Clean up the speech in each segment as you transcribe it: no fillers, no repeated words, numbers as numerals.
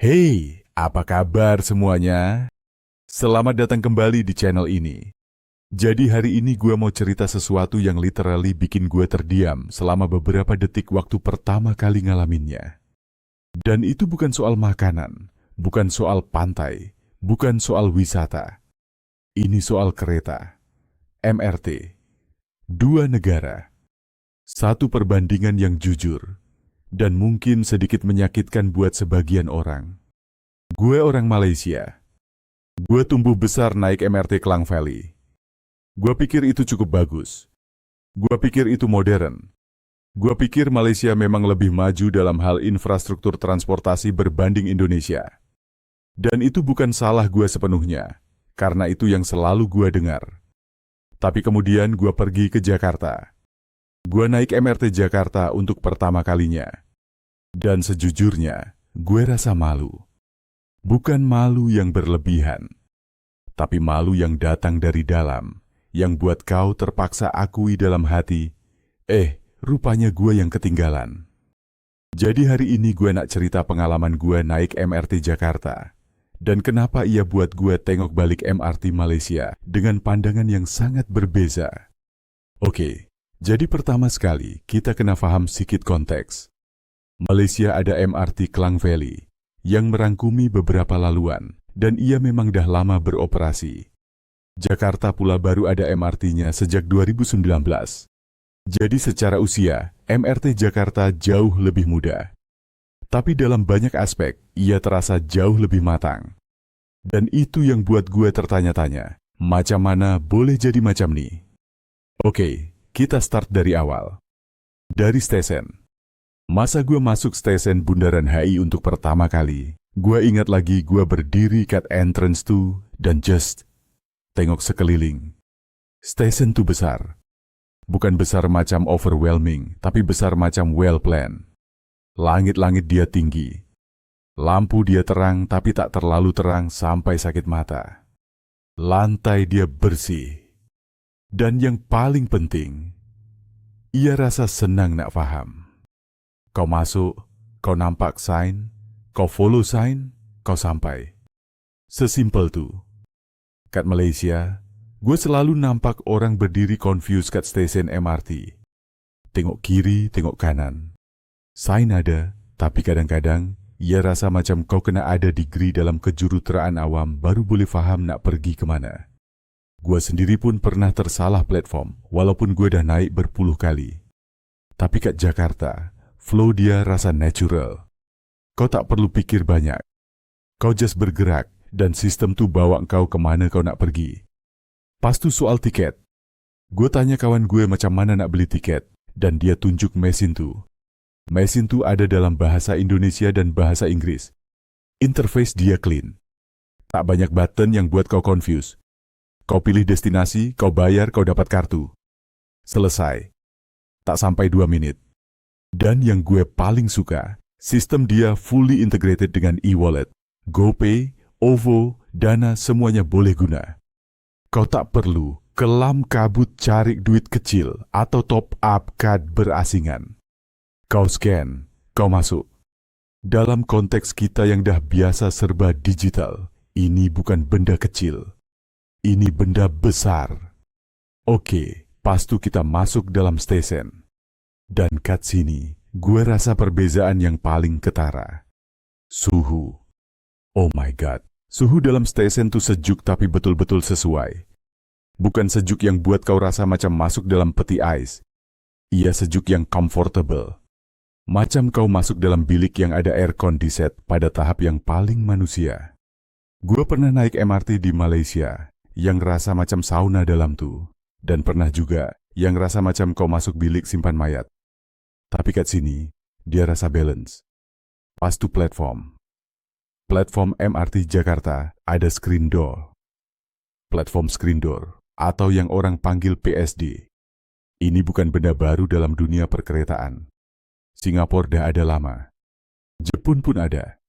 Hey, apa kabar semuanya? Selamat datang kembali di channel ini. Jadi hari ini gue mau cerita sesuatu yang literally bikin gue terdiam selama beberapa detik waktu pertama kali ngalaminnya. Dan itu bukan soal makanan, bukan soal pantai, bukan soal wisata. Ini soal kereta, MRT, dua negara, satu perbandingan yang jujur, dan mungkin sedikit menyakitkan buat sebagian orang. Gue orang Malaysia. Gue tumbuh besar naik MRT Klang Valley. Gue pikir itu cukup bagus. Gue pikir itu modern. Gue pikir Malaysia memang lebih maju dalam hal infrastruktur transportasi berbanding Indonesia. Dan itu bukan salah gue sepenuhnya, karena itu yang selalu gue dengar. Tapi kemudian gue pergi ke Jakarta. Gue naik MRT Jakarta untuk pertama kalinya. Dan sejujurnya, gue rasa malu. Bukan malu yang berlebihan, tapi malu yang datang dari dalam, yang buat kau terpaksa akui dalam hati, rupanya gue yang ketinggalan. Jadi hari ini gue nak cerita pengalaman gue naik MRT Jakarta, dan kenapa ia buat gue tengok balik MRT Malaysia dengan pandangan yang sangat berbeza. Oke, jadi pertama sekali kita kena paham sedikit konteks. Malaysia ada MRT Klang Valley, yang merangkumi beberapa laluan, dan ia memang dah lama beroperasi. Jakarta pula baru ada MRT-nya sejak 2019. Jadi secara usia, MRT Jakarta jauh lebih muda. Tapi dalam banyak aspek, ia terasa jauh lebih matang. Dan itu yang buat gue tertanya-tanya, macam mana boleh jadi macam nih? Oke, kita start dari awal. Dari stesen. Masa gue masuk stesen Bundaran HI untuk pertama kali, gue ingat lagi gue berdiri kat entrance tuh dan just tengok sekeliling. Stesen tuh besar. Bukan besar macam overwhelming, tapi besar macam well-planned. Langit-langit dia tinggi. Lampu dia terang tapi tak terlalu terang sampai sakit mata. Lantai dia bersih. Dan yang paling penting, ia rasa senang nak faham. Kau masuk, kau nampak sign, kau follow sign, kau sampai. Sesimpel tuh. Kat Malaysia, gue selalu nampak orang berdiri confused kat stesen MRT. Tengok kiri, tengok kanan. Sign ada, tapi kadang-kadang ia rasa macam kau kena ada degree dalam kejuruteraan awam baru boleh faham nak pergi kemana. Gue sendiri pun pernah tersalah platform, walaupun gue dah naik berpuluh kali. Tapi kat Jakarta, flow dia rasa natural. Kau tak perlu pikir banyak. Kau just bergerak dan sistem tu bawa kau kemana kau nak pergi. Pas tu soal tiket. Gue tanya kawan gue macam mana nak beli tiket dan dia tunjuk mesin tu. Mesin tu ada dalam bahasa Indonesia dan bahasa Inggris. Interface dia clean. Tak banyak button yang buat kau confuse. Kau pilih destinasi, kau bayar, kau dapat kartu. Selesai. Tak sampai 2 menit. Dan yang gue paling suka, sistem dia fully integrated dengan e-wallet. GoPay, OVO, Dana semuanya boleh guna. Kau tak perlu kelam kabut cari duit kecil atau top up card berasingan. Kau scan, kau masuk. Dalam konteks kita yang dah biasa serba digital, ini bukan benda kecil. Ini benda besar. Oke, pas tu kita masuk dalam stesen. Dan kat sini, gue rasa perbezaan yang paling ketara. Suhu. Oh my god, suhu dalam stesen tuh sejuk tapi betul-betul sesuai. Bukan sejuk yang buat kau rasa macam masuk dalam peti ais. Ia sejuk yang comfortable. Macam kau masuk dalam bilik yang ada aircon di set pada tahap yang paling manusia. Gue pernah naik MRT di Malaysia, yang rasa macam sauna dalam tuh. Dan pernah juga yang rasa macam kau masuk bilik simpan mayat. Tapi kat sini, dia rasa balance. Pas tu platform. Platform MRT Jakarta ada screen door. Platform screen door, atau yang orang panggil PSD. Ini bukan benda baru dalam dunia perkeretaan. Singapura dah ada lama. Jepun pun ada.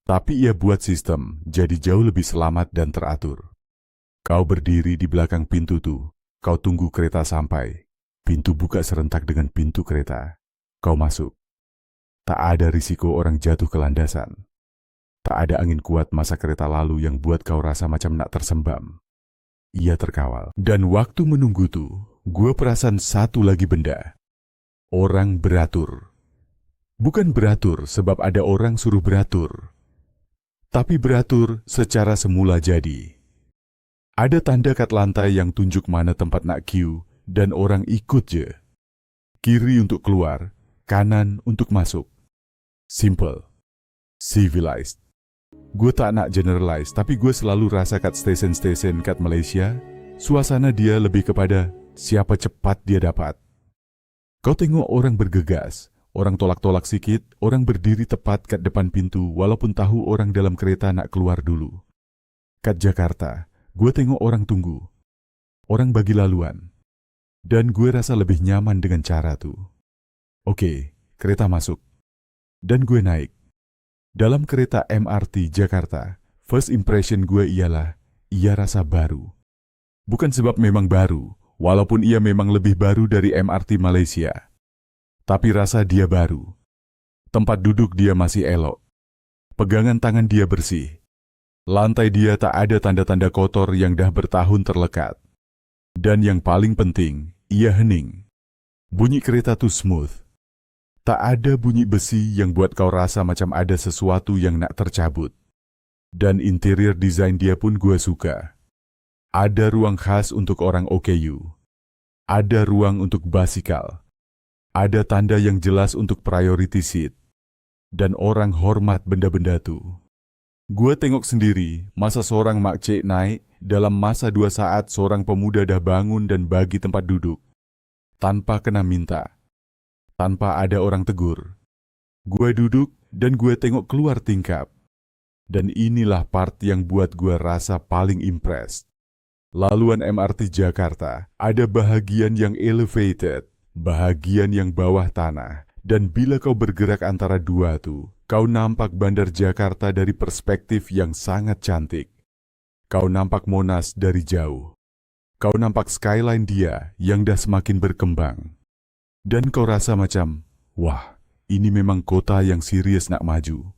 Tapi ia buat sistem jadi jauh lebih selamat dan teratur. Kau berdiri di belakang pintu tuh, kau tunggu kereta sampai. Pintu buka serentak dengan pintu kereta. Kau masuk. Tak ada risiko orang jatuh ke landasan. Tak ada angin kuat masa kereta lalu yang buat kau rasa macam nak tersembam. Ia terkawal. Dan waktu menunggu tuh, gue perasan satu lagi benda. Orang beratur. Bukan beratur sebab ada orang suruh beratur. Tapi beratur secara semula jadi. Ada tanda kat lantai yang tunjuk mana tempat nak queue dan orang ikut je. Kiri untuk keluar, kanan untuk masuk. Simple. Civilized. Gue tak nak generalize, tapi gue selalu rasa kat stesen-stesen kat Malaysia, suasana dia lebih kepada siapa cepat dia dapat. Kau tengok orang bergegas, orang tolak-tolak sikit, orang berdiri tepat kat depan pintu walaupun tahu orang dalam kereta nak keluar dulu. Kat Jakarta, gue tengok orang tunggu. Orang bagi laluan. Dan gue rasa lebih nyaman dengan cara tuh. Oke, kereta masuk. Dan gue naik. Dalam kereta MRT Jakarta, first impression gue ialah, ia rasa baru. Bukan sebab memang baru, walaupun ia memang lebih baru dari MRT Malaysia. Tapi rasa dia baru. Tempat duduk dia masih elok. Pegangan tangan dia bersih. Lantai dia tak ada tanda-tanda kotor yang dah bertahun terlekat. Dan yang paling penting, ia hening. Bunyi kereta tuh smooth. Tak ada bunyi besi yang buat kau rasa macam ada sesuatu yang nak tercabut. Dan interior design dia pun gue suka. Ada ruang khas untuk orang OKU. Ada ruang untuk basikal. Ada tanda yang jelas untuk priority seat. Dan orang hormat benda-benda tuh. Gue tengok sendiri masa seorang makcik naik, dalam masa 2 saat seorang pemuda dah bangun dan bagi tempat duduk. Tanpa kena minta. Tanpa ada orang tegur. Gue duduk dan gue tengok keluar tingkap. Dan inilah part yang buat gue rasa paling impressed. Laluan MRT Jakarta ada bahagian yang elevated, bahagian yang bawah tanah. Dan bila kau bergerak antara dua tuh, kau nampak Bandar Jakarta dari perspektif yang sangat cantik. Kau nampak Monas dari jauh. Kau nampak skyline dia yang dah semakin berkembang. Dan kau rasa macam, wah, ini memang kota yang serius nak maju.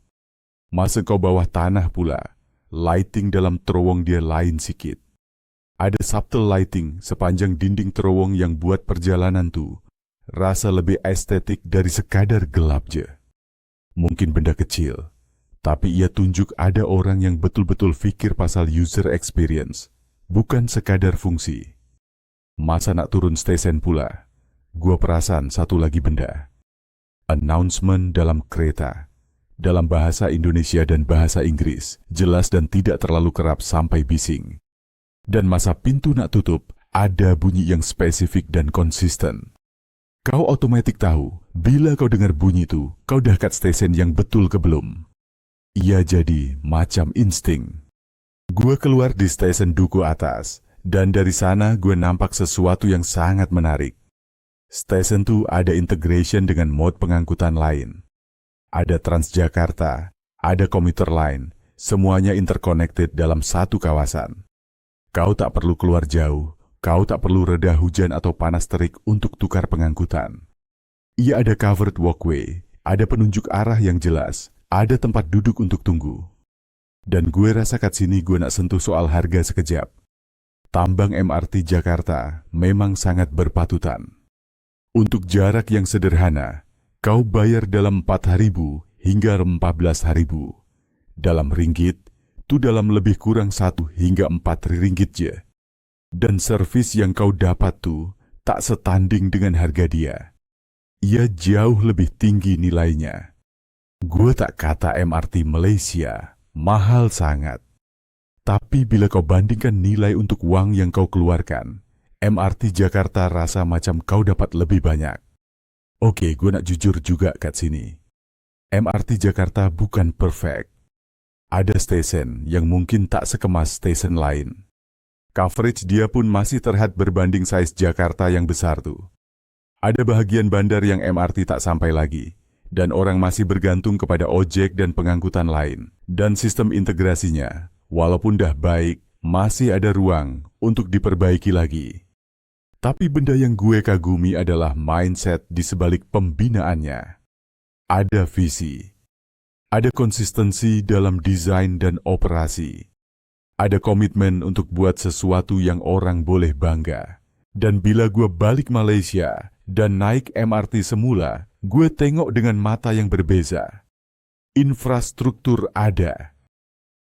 Masa kau bawah tanah pula, lighting dalam terowong dia lain sikit. Ada subtle lighting sepanjang dinding terowong yang buat perjalanan tuh rasa lebih estetik dari sekadar gelap je. Mungkin benda kecil, tapi ia tunjuk ada orang yang betul-betul fikir pasal user experience, bukan sekadar fungsi. Masa nak turun stesen pula, gua perasan satu lagi benda. Announcement dalam kereta, dalam bahasa Indonesia dan bahasa Inggris, jelas dan tidak terlalu kerap sampai bising. Dan masa pintu nak tutup, ada bunyi yang spesifik dan konsisten. Kau otomatik tahu, bila kau dengar bunyi itu, kau dah kat stesen yang betul ke belum. Ia jadi macam insting. Gue keluar di stesen Duku Atas, dan dari sana gue nampak sesuatu yang sangat menarik. Stesen itu ada integration dengan mode pengangkutan lain. Ada Transjakarta, ada komuter lain, semuanya interconnected dalam satu kawasan. Kau tak perlu keluar jauh, kau tak perlu reda hujan atau panas terik untuk tukar pengangkutan. Ia ada covered walkway, ada penunjuk arah yang jelas, ada tempat duduk untuk tunggu. Dan gue rasa kat sini gue nak sentuh soal harga sekejap. Tambang MRT Jakarta memang sangat berpatutan. Untuk jarak yang sederhana, kau bayar dalam 4.000 hingga 14.000. Dalam ringgit, tu dalam lebih kurang 1 hingga 4 ringgit je. Dan servis yang kau dapat tu tak setanding dengan harga dia. Ia jauh lebih tinggi nilainya. Gue tak kata MRT Malaysia mahal sangat. Tapi bila kau bandingkan nilai untuk wang yang kau keluarkan, MRT Jakarta rasa macam kau dapat lebih banyak. Oke, gue nak jujur juga kat sini. MRT Jakarta bukan perfect. Ada stesen yang mungkin tak sekemas stesen lain. Coverage dia pun masih terhad berbanding size Jakarta yang besar tuh. Ada bahagian bandar yang MRT tak sampai lagi, dan orang masih bergantung kepada ojek dan pengangkutan lain. Dan sistem integrasinya, walaupun dah baik, masih ada ruang untuk diperbaiki lagi. Tapi benda yang gue kagumi adalah mindset di sebalik pembinaannya. Ada visi. Ada konsistensi dalam desain dan operasi. Ada komitmen untuk buat sesuatu yang orang boleh bangga. Dan bila gue balik Malaysia dan naik MRT semula, gue tengok dengan mata yang berbeza. Infrastruktur ada.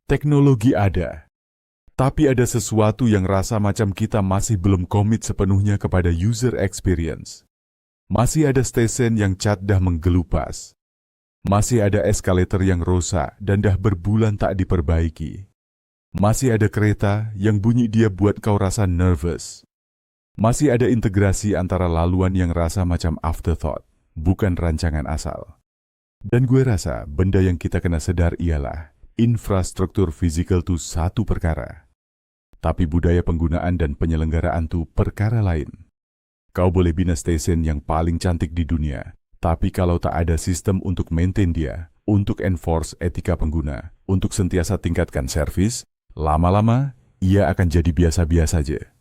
Teknologi ada. Tapi ada sesuatu yang rasa macam kita masih belum komit sepenuhnya kepada user experience. Masih ada stesen yang cat dah menggelupas. Masih ada eskalator yang rosak dan dah berbulan tak diperbaiki. Masih ada kereta yang bunyi dia buat kau rasa nervous. Masih ada integrasi antara laluan yang rasa macam afterthought, bukan rancangan asal. Dan gue rasa benda yang kita kena sedar ialah infrastruktur fisikal tu satu perkara. Tapi budaya penggunaan dan penyelenggaraan tu perkara lain. Kau boleh bina stesen yang paling cantik di dunia, tapi kalau tak ada sistem untuk maintain dia, untuk enforce etika pengguna, untuk sentiasa tingkatkan servis, lama-lama ia akan jadi biasa-biasa saja.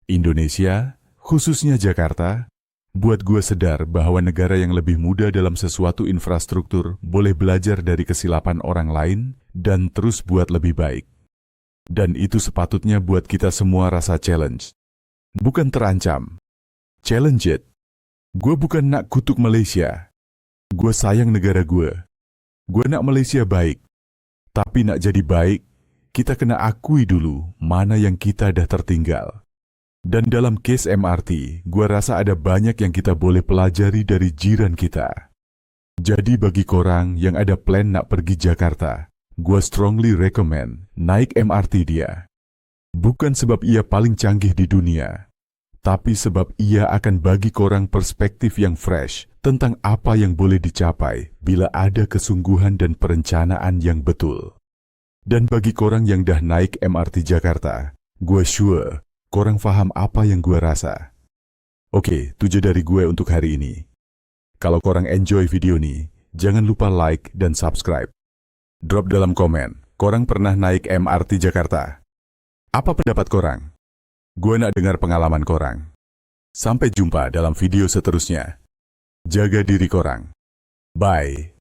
Indonesia, khususnya Jakarta, buat gue sedar bahwa negara yang lebih muda dalam sesuatu infrastruktur boleh belajar dari kesilapan orang lain dan terus buat lebih baik. Dan itu sepatutnya buat kita semua rasa challenge. Bukan terancam. Challenge it. Gue bukan nak kutuk Malaysia. Gue sayang negara gue. Gue nak Malaysia baik. Tapi nak jadi baik, kita kena akui dulu mana yang kita dah tertinggal. Dan dalam case MRT, gue rasa ada banyak yang kita boleh pelajari dari jiran kita. Jadi bagi korang yang ada plan nak pergi Jakarta, gue strongly recommend naik MRT dia. Bukan sebab ia paling canggih di dunia, tapi sebab ia akan bagi korang perspektif yang fresh tentang apa yang boleh dicapai bila ada kesungguhan dan perencanaan yang betul. Dan bagi korang yang dah naik MRT Jakarta, gue sure korang faham apa yang gue rasa. Oke, itu je dari gue untuk hari ini. Kalau korang enjoy video ini, jangan lupa like dan subscribe. Drop dalam komen, korang pernah naik MRT Jakarta? Apa pendapat korang? Gue nak dengar pengalaman korang. Sampai jumpa dalam video seterusnya. Jaga diri korang. Bye.